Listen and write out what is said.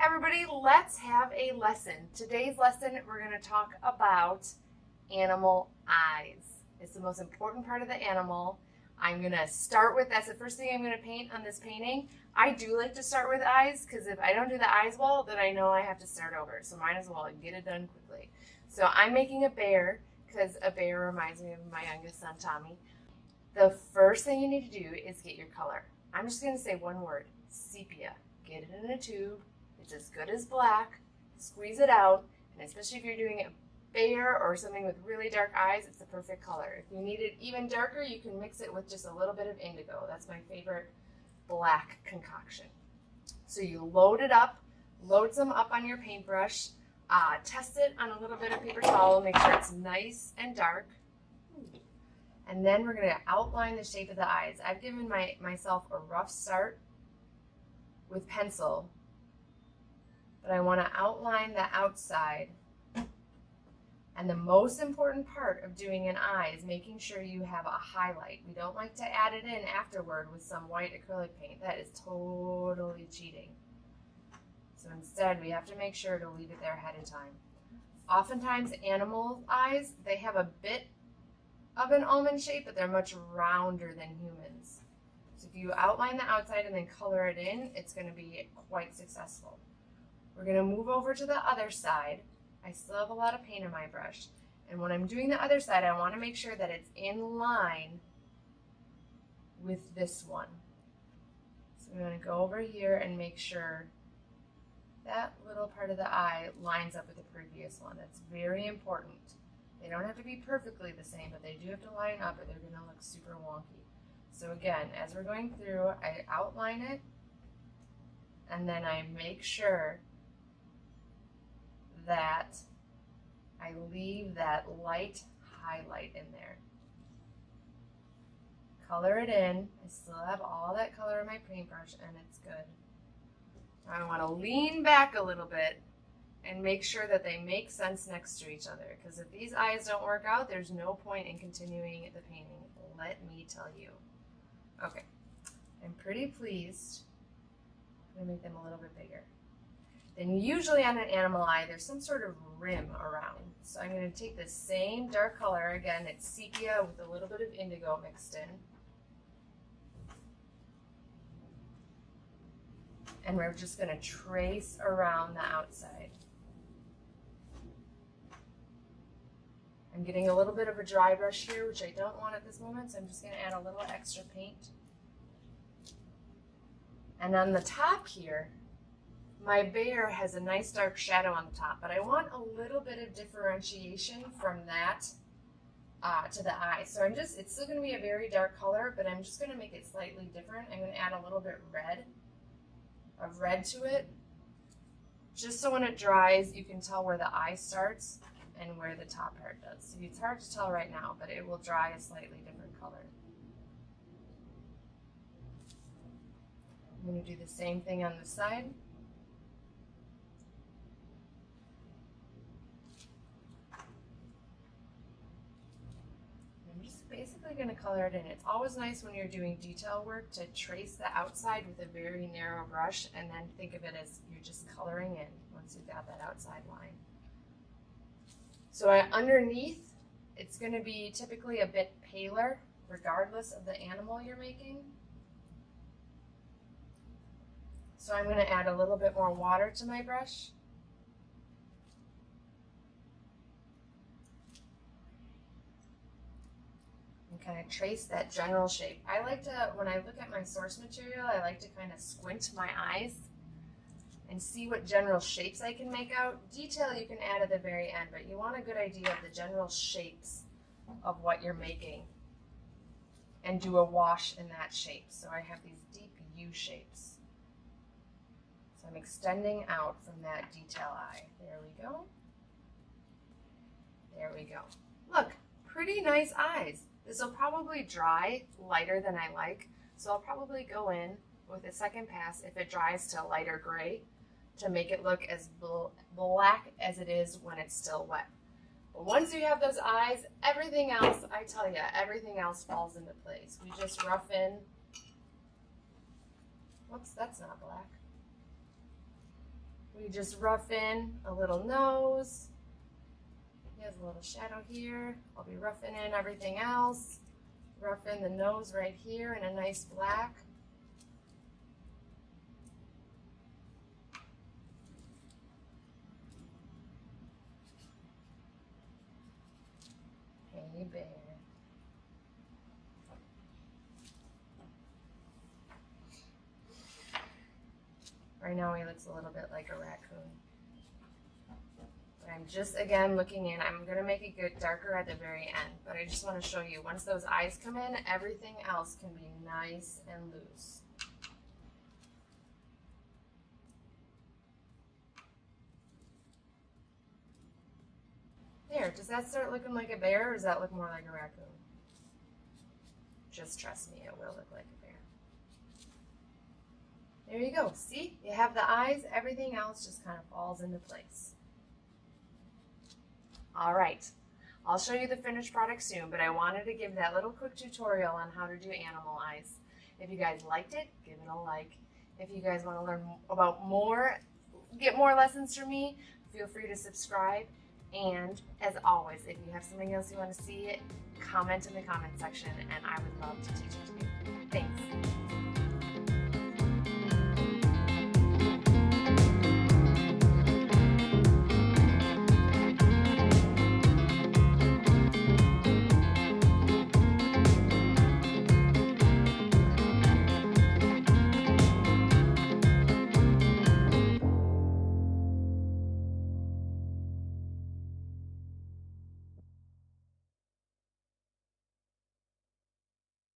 Everybody, let's have a lesson. Today's lesson, we're going to talk about animal eyes. It's the most important part of the animal. I'm going to start with, that's the first thing I'm going to paint on this painting. I do like to start with eyes because if I don't do the eyes well, then I know I have to start over. So might as well get it done quickly. So I'm making a bear because a bear reminds me of my youngest son, Tommy. The first thing you need to do is get your color. I'm just going to say one word, sepia. Get it in a tube. It's as good as black. Squeeze it out, and especially if you're doing a bear or something with really dark eyes, it's the perfect color. If you need it even darker, you can mix it with just a little bit of indigo. That's my favorite black concoction. So you load it up, load some up on your paintbrush, test it on a little bit of paper towel, make sure it's nice and dark. And then we're going to outline the shape of the eyes. I've given myself a rough start with pencil, but I want to outline the outside. And the most important part of doing an eye is making sure you have a highlight. We don't like to add it in afterward with some white acrylic paint. That is totally cheating. So instead, we have to make sure to leave it there ahead of time. Oftentimes, animal eyes, they have a bit of an almond shape, but they're much rounder than humans. So if you outline the outside and then color it in, it's going to be quite successful. We're going to move over to the other side. I still have a lot of paint on my brush. And when I'm doing the other side, I want to make sure that it's in line with this one. So I'm going to go over here and make sure that little part of the eye lines up with the previous one. That's very important. They don't have to be perfectly the same, but they do have to line up or they're going to look super wonky. So again, as we're going through, I outline it and then I make sure that I leave that light highlight in there. Color it in. I still have all that color in my paintbrush and it's good. I want to lean back a little bit and make sure that they make sense next to each other, because if these eyes don't work out, there's no point in continuing the painting, let me tell you. Okay, I'm pretty pleased. I'm going to make them a little bit bigger. Then usually on an animal eye, there's some sort of rim around. So I'm going to take the same dark color, again, it's sepia with a little bit of indigo mixed in. And we're just going to trace around the outside. I'm getting a little bit of a dry brush here, which I don't want at this moment, so I'm just going to add a little extra paint. And on the top here, my bear has a nice dark shadow on the top, but I want a little bit of differentiation from that to the eye. So it's still going to be a very dark color, but I'm just going to make it slightly different. I'm going to add a little bit of red to it, just so when it dries, you can tell where the eye starts and where the top part does. So it's hard to tell right now, but it will dry a slightly different color. I'm going to do the same thing on this side. I'm just basically going to color it in. It's always nice when you're doing detail work to trace the outside with a very narrow brush and then think of it as you're just coloring in once you've got that outside line. So underneath, it's going to be typically a bit paler, regardless of the animal you're making. So I'm going to add a little bit more water to my brush. And kind of trace that general shape. I like to, when I look at my source material, I like to kind of squint my eyes and see what general shapes I can make out. Detail you can add at the very end, but you want a good idea of the general shapes of what you're making and do a wash in that shape. So I have these deep U shapes. So I'm extending out from that detail eye. There we go. There we go. Look, pretty nice eyes. This will probably dry lighter than I like, so I'll probably go in with a second pass if it dries to lighter gray to make it look as black as it is when it's still wet. But once you have those eyes, everything else, I tell you, everything else falls into place. We just rough in. Whoops, that's not black. We just rough in a little nose. He has a little shadow here. I'll be roughing in everything else. Rough in the nose right here in a nice black. Hey, bear. Right now he looks a little bit like a raccoon. But I'm just, again, looking in. I'm going to make it get darker at the very end. But I just want to show you, once those eyes come in, everything else can be nice and loose. There, does that start looking like a bear or does that look more like a raccoon? Just trust me, it will look like a bear. There you go. See? You have the eyes, everything else just kind of falls into place. All right. I'll show you the finished product soon, but I wanted to give that little quick tutorial on how to do animal eyes. If you guys liked it, give it a like. If you guys want to learn about more, get more lessons from me, feel free to subscribe. And as always, if you have something else you want to see, comment in the comment section and I would love to teach it.